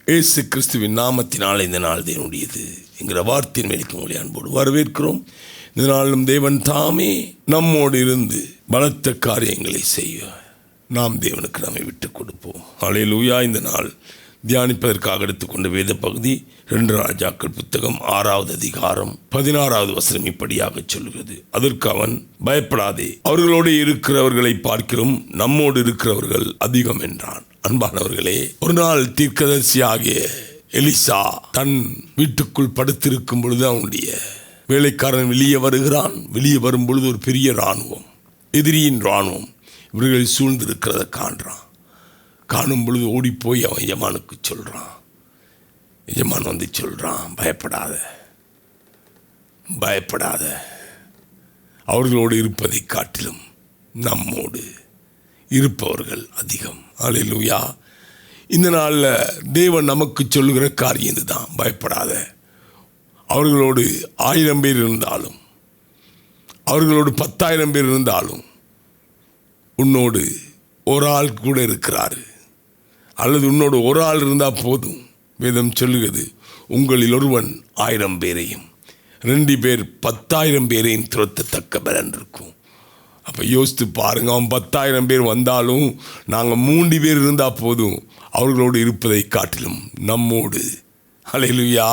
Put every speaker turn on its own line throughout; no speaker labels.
இயேசு கிறிஸ்துவின் நாமத்தினால் இந்த நாள் தேவனுடையது என்கிற வார்த்தையின் மேலுக்கு உங்களை அன்போடு வரவேற்கிறோம். இந்த நாளும் தேவன் தாமே நம்மோடு இருந்து பலத்த காரியங்களை செய்ய நாம் தேவனுக்கு நம்மை விட்டுக் கொடுப்போம். அல்லேலூயா. இந்த நாள் தியானிப்பதற்காக எடுத்துக்கொண்ட வேத பகுதி 2 ராஜாக்கள் புத்தகம் 6வது அதிகாரம் 16வது வசனம் இப்படியாக சொல்கிறது. அதற்கு அவன், பயப்படாதே, அவர்களோடு இருக்கிறவர்களை பார்க்கிறோம் நம்மோடு இருக்கிறவர்கள் அதிகம் என்றான். அன்பானவர்களே, ஒரு நாள் தீர்க்கதரிசியாகிய எலிசா தன் வீட்டுக்குள் படுத்திருக்கும் பொழுது அவனுடைய வேலைக்காரன் வெளியே வருகிறான். வெளியே வரும் பொழுது ஒரு பெரிய இராணுவம், எதிரியின் இராணுவம் இவர்களை சூழ்ந்திருக்கிறத காண்றான். காணும் பொழுது ஓடிப்போய் அவன் எஜமானுக்கு சொல்கிறான். எஜமான் வந்து சொல்கிறான், பயப்படாத, பயப்படாத, அவர்களோடு இருப்பதை காட்டிலும் நம்மோடு இருப்பவர்கள் அதிகம். அல்லேலூயா. இந்த நாளில் தேவன் நமக்கு சொல்லுகிற காரியம் இதுதான், பயப்படாத. அவர்களோடு 1000 பேர் இருந்தாலும், அவர்களோடு 10,000 பேர் இருந்தாலும், உன்னோடு ஒரு ஆள் கூட இருக்கிறாரு, அல்லது உன்னோடு ஒரு ஆள் இருந்தால் போதும். வேதம் சொல்லுகிறது, உங்களில் ஒருவன் 1000 பேரையும் 2 பேர் 10,000 பேரையும் துரத்தத்தக்க பலன் இருக்கும். அப்போ யோசித்து பாருங்கள், அவன் 10,000 பேர் வந்தாலும் நாங்கள் 3 பேர் இருந்தால் போதும், அவர்களோடு இருப்பதை காட்டிலும் நம்மோடு அல்லேலூயா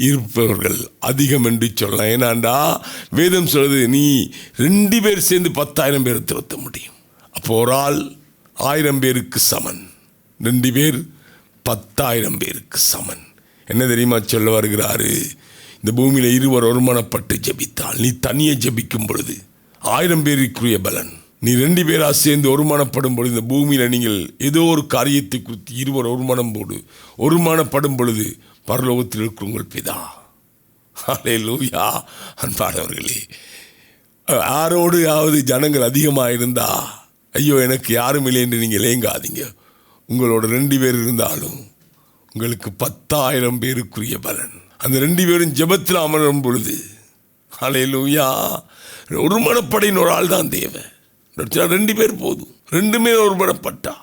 இருப்பவர்கள் அதிகம் என்று சொல்லலாம். ஏன்னாண்டா வேதம் சொல்லுது, நீ 2 பேர் சேர்ந்து 10,000 பேரை துரத்த முடியும். அப்போ ஒரு ஆள் 1000 பேருக்கு சமன், 2 பேர் 10,000 பேருக்கு சமன். என்ன தெரியுமா சொல்ல வருகிறாரு? இந்த பூமியில் இருவர் ஒருமனப்பட்டு ஜெபித்தால், நீ தனியே ஜெபிக்கும் பொழுது 1000 பேருக்குரிய பலன், நீ 2 பேராக சேர்ந்து ஒருமனப்படும் பொழுது, இந்த பூமியில் நீங்கள் ஏதோ ஒரு காரியத்தை குறித்து இருவர் ஒருமனப்படும் பொழுது பரலோகத்தில் இருக்கிற உங்கள் பிதா. அல்லேலூயா. அன்பானவர்களே, யாரோடு ஜனங்கள் அதிகமாக இருந்தா, ஐயோ எனக்கு யாரும் இல்லை என்று நீங்கள் ஏங்காதீங்க. உங்களோட 2 பேர் இருந்தாலும் உங்களுக்கு 10,000 பேருக்குரிய பலன். அந்த 2 பேரும் ஜெபத்தில் அமரும் பொழுது, அல்லேலூயா, ஒருமனப்படையின் ஒரு ஆள் தான் தேவை. 2 பேர் போதும். 2 பேர் ஒருமனப்பட்டா,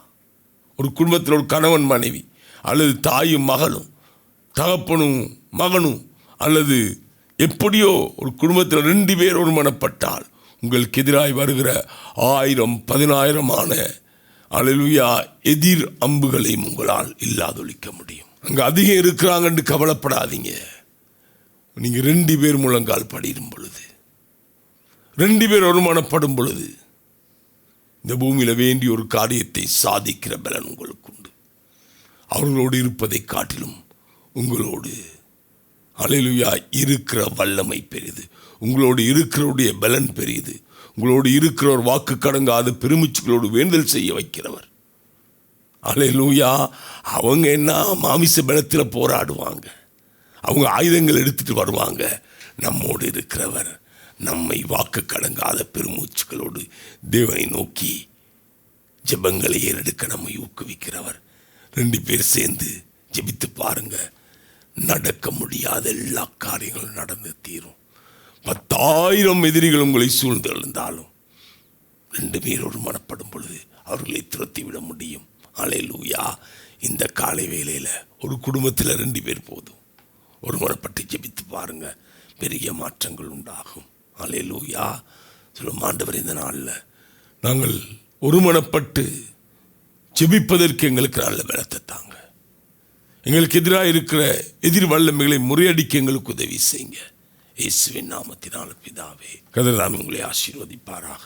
ஒரு குடும்பத்தில் ஒரு கணவன் மனைவி, அல்லது தாயும் மகளும், தகப்பனும் மகனும், அல்லது எப்படியோ ஒரு குடும்பத்தில் 2 பேர் ஒருமனப்பட்டால், உங்களுக்கு எதிராய் வருகிற 1000 10,000 அல்லேலூயா எதிர் அம்புகளையும் உங்களால் இல்லாதொழிக்க முடியும். அங்கே அதிகம் இருக்கிறாங்கன்னு கவலைப்படாதீங்க. நீங்கள் 2 பேர் முழங்கால் படிடும் பொழுது, 2 பேர் ஒருமனப்படும் பொழுது, இந்த பூமியில் வேண்டிய ஒரு காரியத்தை சாதிக்கிற பலன் உங்களுக்கு உண்டு. அவர்களோடு இருப்பதை காட்டிலும் உங்களோடு அல்லேலூயா இருக்கிற வல்லமை பெரிது, உங்களோடு இருக்கிறவருடைய பலன் பெரிது, உங்களோடு இருக்கிறவர் வாக்கு கடங்காத பெருமிச்சுகளோடு வேண்டல் செய்ய வைக்கிறவர். அல்லேலூயா. அவங்க என்ன மாமிச பலத்தில் போராடுவாங்க, அவங்க ஆயுதங்கள் எடுத்துட்டு வருவாங்க. நம்மோடு இருக்கிறவர் நம்மை வாக்கு கடங்காத பெருமூச்சுகளோடு தேவனை நோக்கி ஜெபங்களை ஏறெடுக்க நம்மை ஊக்குவிக்கிறவர். 2 பேர் சேர்ந்து ஜெபித்து பாருங்க, நடக்க முடியாத எல்லா காரியங்களும் நடந்து தீரும். 10,000 எதிரிகள் உங்களை சூழ்ந்து எழுந்தாலும் 2 பேர் ஒருமனப்படும் பொழுது அவர்களை துரத்தி விட முடியும். அல்லேலூயா. இந்த காலை வேளையில் ஒரு குடும்பத்தில் 2 பேர் போதும். ஒருமனப்பட்டு ஜெபித்து பாருங்க, பெரிய மாற்றங்கள் உண்டாகும். அல்லேலூயா. சொல்லும், ஆண்டவர், இந்த நாளில் நாங்கள் ஒருமனப்பட்டு ஜெபிப்பதற்கு எங்களுக்கு நல்ல பலத்தை தாங்க. எங்களுக்கு எதிராக இருக்கிற எதிர் வல்லமைகளை முறியடிக்க எங்களுக்கு உதவி செய்யுங்க. இயேசுவின் நாமத்தினால் பிதாவே. கர்த்தர் உங்களை ஆசீர்வதிப்பாராக.